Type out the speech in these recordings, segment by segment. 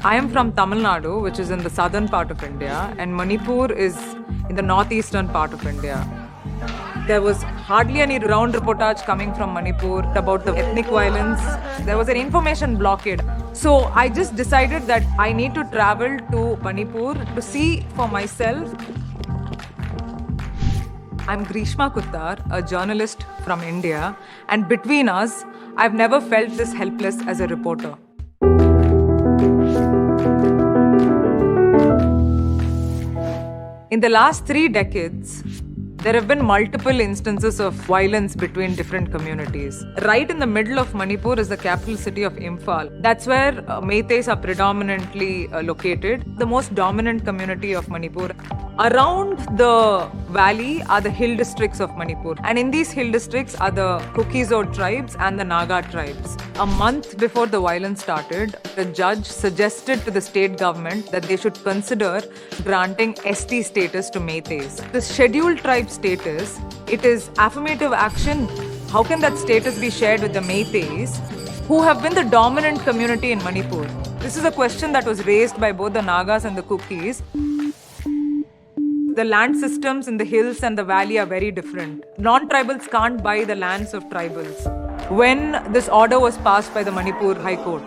I am from Tamil Nadu, which is in the southern part of India, and Manipur is in the northeastern part of India. There was hardly any round reportage coming from Manipur about the ethnic violence. There was an information blockade. So I just decided that I need to travel to Manipur to see for myself. I'm Grishma Kuttar, a journalist from India, and between us, I've never felt this helpless as a reporter. In the last 3 decades, there have been multiple instances of violence between different communities. Right in the middle of Manipur is the capital city of Imphal. That's where Meiteis are predominantly located, the most dominant community of Manipur. Around the valley are the hill districts of Manipur. And in these hill districts are the Kuki-Zo tribes and the Naga tribes. A month before the violence started, the judge suggested to the state government that they should consider granting ST status to Meiteis. The scheduled tribe status, it is affirmative action. How can that status be shared with the Meiteis, who have been the dominant community in Manipur? This is a question that was raised by both the Nagas and the Kukis. The land systems in the hills and the valley are very different. Non-tribals can't buy the lands of tribals. When this order was passed by the Manipur High Court,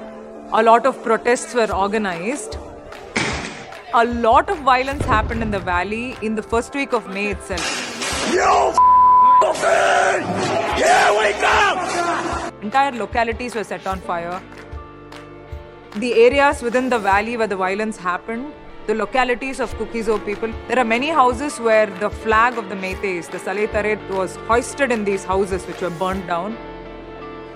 a lot of protests were organized. A lot of violence happened in the valley in the first week of May itself. You Here we come! Entire localities were set on fire. The areas within the valley where the violence happened, the localities of Kuki-Zo people, there are many houses where the flag of the Meiteis, the Saleh Taret, was hoisted in these houses which were burnt down.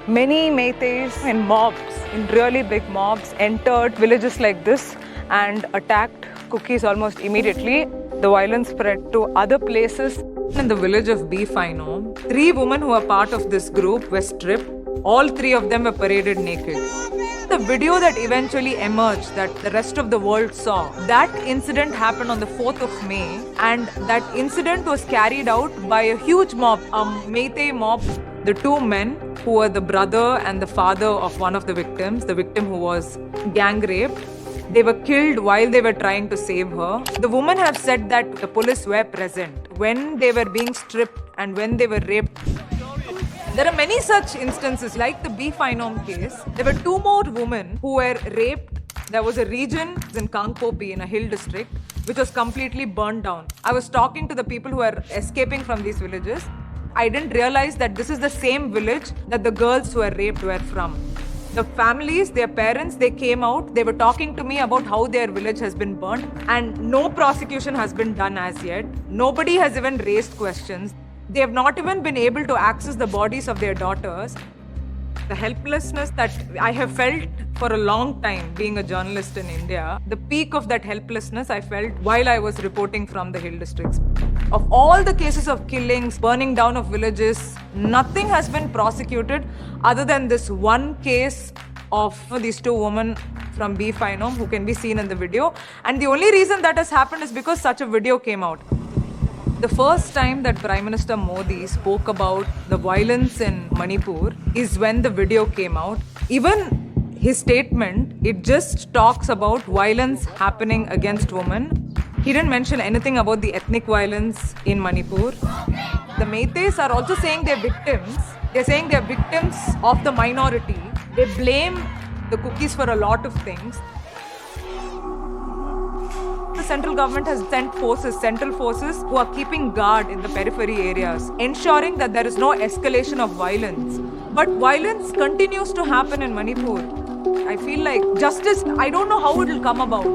Many Meiteis in mobs, in really big mobs, entered villages like this and attacked Kukis almost immediately. The violence spread to other places. In the village of Bifaino, 3 women who are part of this group were stripped. All 3 of them were paraded naked. The video that eventually emerged, that the rest of the world saw, that incident happened on the 4th of May, and that incident was carried out by a huge mob, a Meitei mob. The 2 men who were the brother and the father of one of the victim who was gang raped, they were killed while they were trying to save her. The women have said that the police were present when they were being stripped and when they were raped. There are many such instances, like the Bifaino case. There were 2 more women who were raped. There was a region in Kangpopi in a hill district which was completely burned down. I was talking to the people who were escaping from these villages. I didn't realize that this is the same village that the girls who were raped were from. The families, their parents, they came out. They were talking to me about how their village has been burnt, and no prosecution has been done as yet. Nobody has even raised questions. They have not even been able to access the bodies of their daughters. The helplessness that I have felt for a long time being a journalist in India, the peak of that helplessness I felt while I was reporting from the hill districts. Of all the cases of killings, burning down of villages, nothing has been prosecuted other than this one case of these 2 women from Bifaino who can be seen in the video. And the only reason that has happened is because such a video came out. The first time that Prime Minister Modi spoke about the violence in Manipur is when the video came out. Even his statement, it just talks about violence happening against women. He didn't mention anything about the ethnic violence in Manipur. The Meiteis are also saying they're victims. They're saying they're victims of the minority. They blame the Kukis for a lot of things. The central government has sent central forces who are keeping guard in the periphery areas, ensuring that there is no escalation of violence. But violence continues to happen in Manipur. I feel like justice, I don't know how it will come about.